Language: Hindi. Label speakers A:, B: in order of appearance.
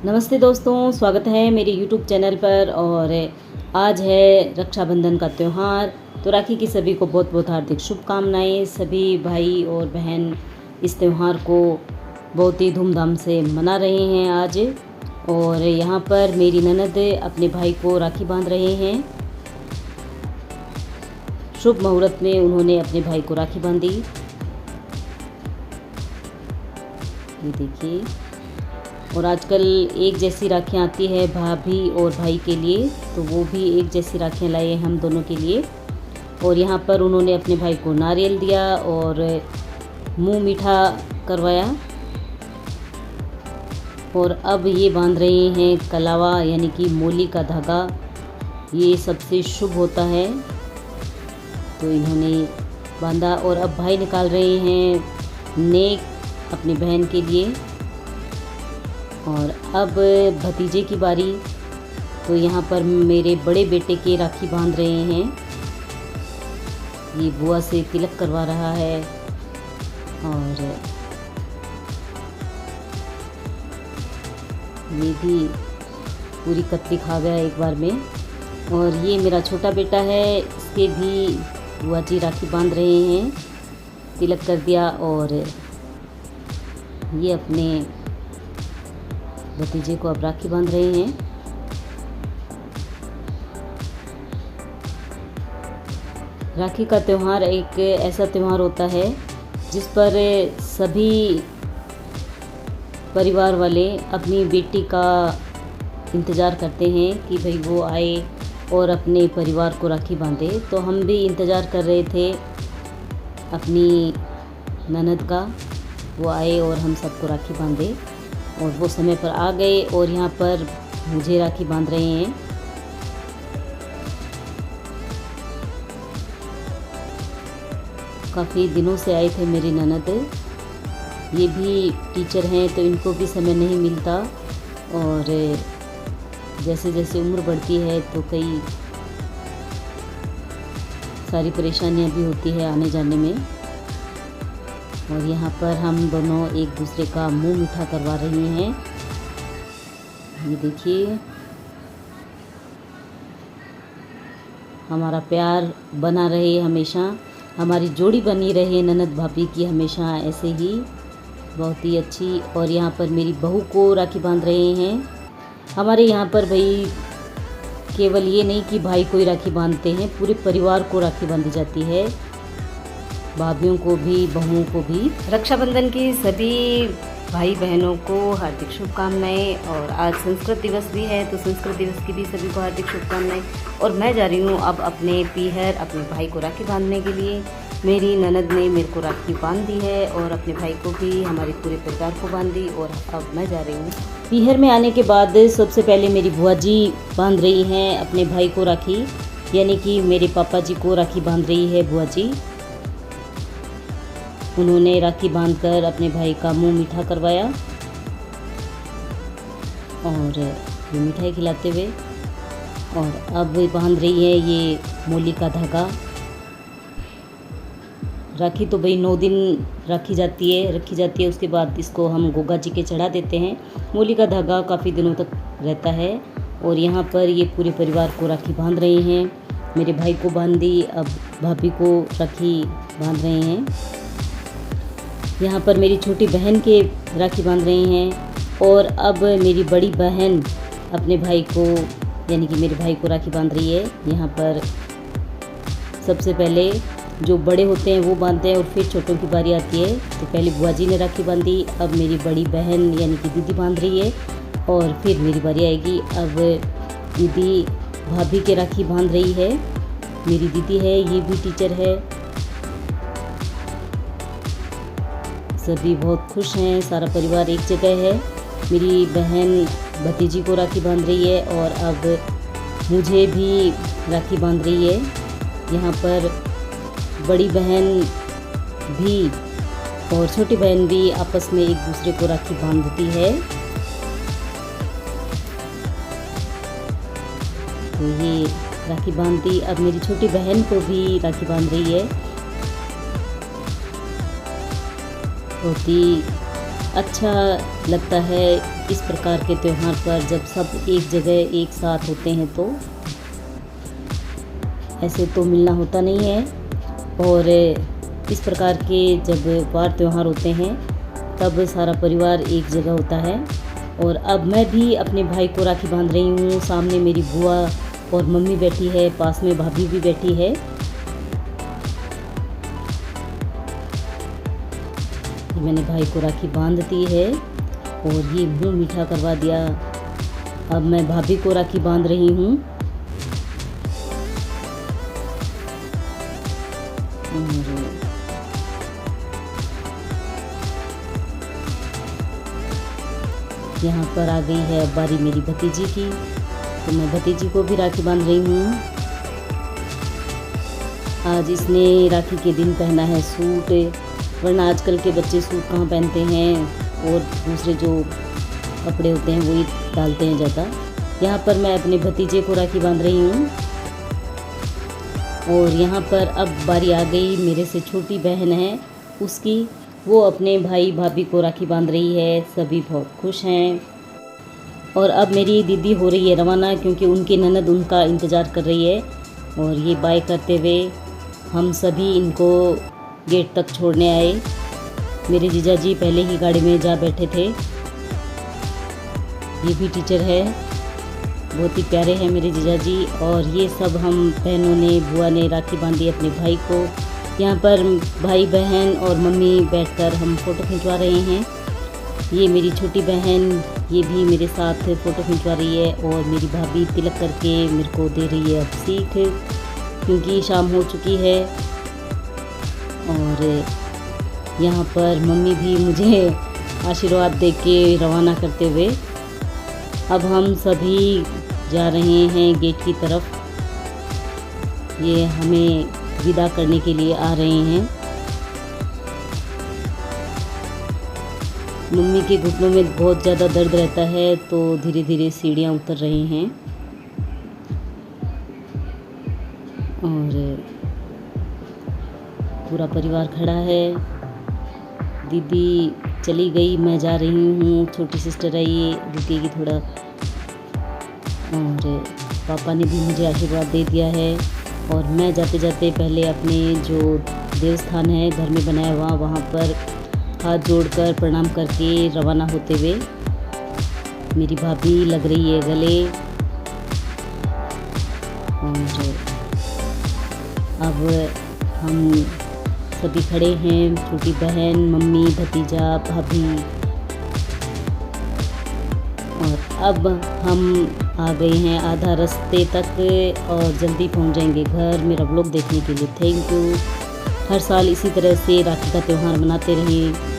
A: नमस्ते दोस्तों, स्वागत है मेरे YouTube चैनल पर। और आज है रक्षाबंधन का त्यौहार। तो राखी की सभी को बहुत बहुत हार्दिक शुभकामनाएं। सभी भाई और बहन इस त्यौहार को बहुत ही धूमधाम से मना रहे हैं आज। और यहाँ पर मेरी ननद अपने भाई को राखी बांध रहे हैं। शुभ मुहूर्त में उन्होंने अपने भाई को राखी बांधी। ये देखिए। और आजकल एक जैसी राखियाँ आती है भाभी और भाई के लिए, तो वो भी एक जैसी राखियाँ लाए हैं हम दोनों के लिए। और यहाँ पर उन्होंने अपने भाई को नारियल दिया और मुंह मीठा करवाया। और अब ये बांध रहे हैं कलावा यानी कि मोली का धागा। ये सबसे शुभ होता है, तो इन्होंने बांधा। और अब भाई निकाल रहे हैं नेक अपनी बहन के लिए। और अब भतीजे की बारी। तो यहाँ पर मेरे बड़े बेटे के राखी बांध रहे हैं। ये बुआ से तिलक करवा रहा है। और ये भी पूरी कत्ती खा गया एक बार में। और ये मेरा छोटा बेटा है, इसके भी बुआ जी राखी बांध रहे हैं। तिलक कर दिया। और ये अपने भतीजे को अब राखी बांध रहे हैं। राखी का त्यौहार एक ऐसा त्यौहार होता है जिस पर सभी परिवार वाले अपनी बेटी का इंतज़ार करते हैं कि भाई वो आए और अपने परिवार को राखी बांधे। तो हम भी इंतज़ार कर रहे थे अपनी ननद का, वो आए और हम सबको राखी बांधे। और वो समय पर आ गए और यहाँ पर मुझे राखी बांध रहे हैं। काफ़ी दिनों से आए थे मेरी ननद। ये भी टीचर हैं, तो इनको भी समय नहीं मिलता। और जैसे जैसे उम्र बढ़ती है तो कई सारी परेशानियाँ भी होती है आने जाने में। और यहाँ पर हम दोनों एक दूसरे का मुंह मीठा करवा रहे हैं। ये देखिए, हमारा प्यार बना रहे हमेशा, हमारी जोड़ी बनी रहे ननद भाभी की हमेशा ऐसे ही, बहुत ही अच्छी। और यहाँ पर मेरी बहू को राखी बांध रहे हैं। हमारे यहाँ पर भाई केवल ये नहीं कि भाई को ही राखी बांधते हैं, पूरे परिवार को राखी बांधी जाती है, भाभियों को भी बहुओं को भी। रक्षाबंधन की सभी भाई बहनों को हार्दिक शुभकामनाएं। और आज संस्कृत दिवस भी है, तो संस्कृत दिवस की भी सभी को हार्दिक शुभकामनाएं। और मैं जा रही हूँ अब अपने पीहर अपने भाई को राखी बांधने के लिए। मेरी ननद ने मेरे को राखी बांध दी है और अपने भाई को भी, हमारे पूरे परिवार को बांध दी। और अब मैं जा रही हूँ पीहर में। आने के बाद सबसे पहले मेरी बुआ जी बांध रही हैं अपने भाई को राखी, यानी कि मेरे पापा जी को राखी बांध रही है बुआ जी। उन्होंने राखी बांधकर अपने भाई का मुंह मीठा करवाया और ये मिठाई खिलाते हुए। और अब बांध रही है ये मोली का धागा। राखी तो भाई 9 दिन रखी जाती है। उसके बाद इसको हम गोगा जी के चढ़ा देते हैं। मोली का धागा काफ़ी दिनों तक रहता है। और यहाँ पर ये पूरे परिवार को राखी बांध रहे हैं। मेरे भाई को बांध दी, अब भाभी को राखी बांध रहे हैं। यहाँ पर मेरी छोटी बहन के राखी बांध रहे हैं। और अब मेरी बड़ी बहन अपने भाई को, यानी कि मेरे भाई को राखी बांध रही है। यहाँ पर सबसे पहले जो बड़े होते हैं वो बांधते हैं और फिर छोटों की बारी आती है। तो पहले बुआ जी ने राखी बांधी, अब मेरी बड़ी बहन यानी कि दीदी बांध रही है और फिर मेरी बारी आएगी। अब दीदी भाभी के राखी बांध रही है। मेरी दीदी है, ये भी टीचर है। सभी बहुत खुश हैं, सारा परिवार एक जगह है। मेरी बहन भतीजी को राखी बांध रही है और अब मुझे भी राखी बांध रही है। यहाँ पर बड़ी बहन भी और छोटी बहन भी आपस में एक दूसरे को राखी बांधती है। तो ये राखी बांधती, अब मेरी छोटी बहन को भी राखी बांध रही है। बहुत ही अच्छा लगता है इस प्रकार के त्यौहार पर जब सब एक जगह एक साथ होते हैं तो ऐसे तो मिलना होता नहीं है। और इस प्रकार के जब वार त्यौहार होते हैं तब सारा परिवार एक जगह होता है। और अब मैं भी अपने भाई को राखी बांध रही हूँ। सामने मेरी बुआ और मम्मी बैठी है, पास में भाभी भी बैठी है। मैंने भाई को राखी बांध दी है और ये मुँह मीठा करवा दिया। अब मैं भाभी को राखी बांध रही हूँ। यहाँ पर आ गई है अब बारी मेरी भतीजी की, तो मैं भतीजी को भी राखी बांध रही हूँ। आज इसने राखी के दिन पहना है सूट, वरना आजकल के बच्चे सूट कहाँ पहनते हैं और दूसरे जो कपड़े होते हैं वही डालते हैं ज़्यादा। यहाँ पर मैं अपने भतीजे को राखी बांध रही हूँ। और यहाँ पर अब बारी आ गई मेरे से छोटी बहन है उसकी, वो अपने भाई भाभी को राखी बांध रही है। सभी बहुत खुश हैं। और अब मेरी दीदी हो रही है रवाना, क्योंकि उनकी ननद उनका इंतज़ार कर रही है। और ये बाय करते हुए हम सभी इनको गेट तक छोड़ने आए। मेरे जीजा जी पहले ही गाड़ी में जा बैठे थे। ये भी टीचर है, बहुत ही प्यारे हैं मेरे जीजा जी। और ये सब हम बहनों ने, बुआ ने राखी बांधी अपने भाई को। यहाँ पर भाई बहन और मम्मी बैठकर हम फ़ोटो खिंचवा रहे हैं। ये मेरी छोटी बहन, ये भी मेरे साथ फ़ोटो खिंचवा रही है। और मेरी भाभी तिलक करके मेरे को दे रही है अब सीख, क्योंकि शाम हो चुकी है। और यहाँ पर मम्मी भी मुझे आशीर्वाद दे के रवाना करते हुए अब हम सभी जा रहे हैं गेट की तरफ। ये हमें विदा करने के लिए आ रहे हैं। मम्मी के घुटनों में बहुत ज़्यादा दर्द रहता है, तो धीरे धीरे सीढ़ियाँ उतर रही हैं। और पूरा परिवार खड़ा है। दीदी चली गई, मैं जा रही हूँ। छोटी सिस्टर है, ये रुकेगी थोड़ा। और पापा ने भी मुझे आशीर्वाद दे दिया है। और मैं जाते जाते पहले अपने जो देवस्थान है घर में बनाया हुआ, वहाँ पर हाथ जोड़कर प्रणाम करके रवाना होते हुए मेरी भाभी लग रही है गले। और अब हम सभी खड़े हैं, छोटी बहन, मम्मी, भतीजा, भाभी। और अब हम आ गए हैं आधा रास्ते तक और जल्दी पहुंच जाएंगे घर। मेरा व्लॉग देखने के लिए थैंक यू। हर साल इसी तरह से राखी का त्यौहार मनाते रहें।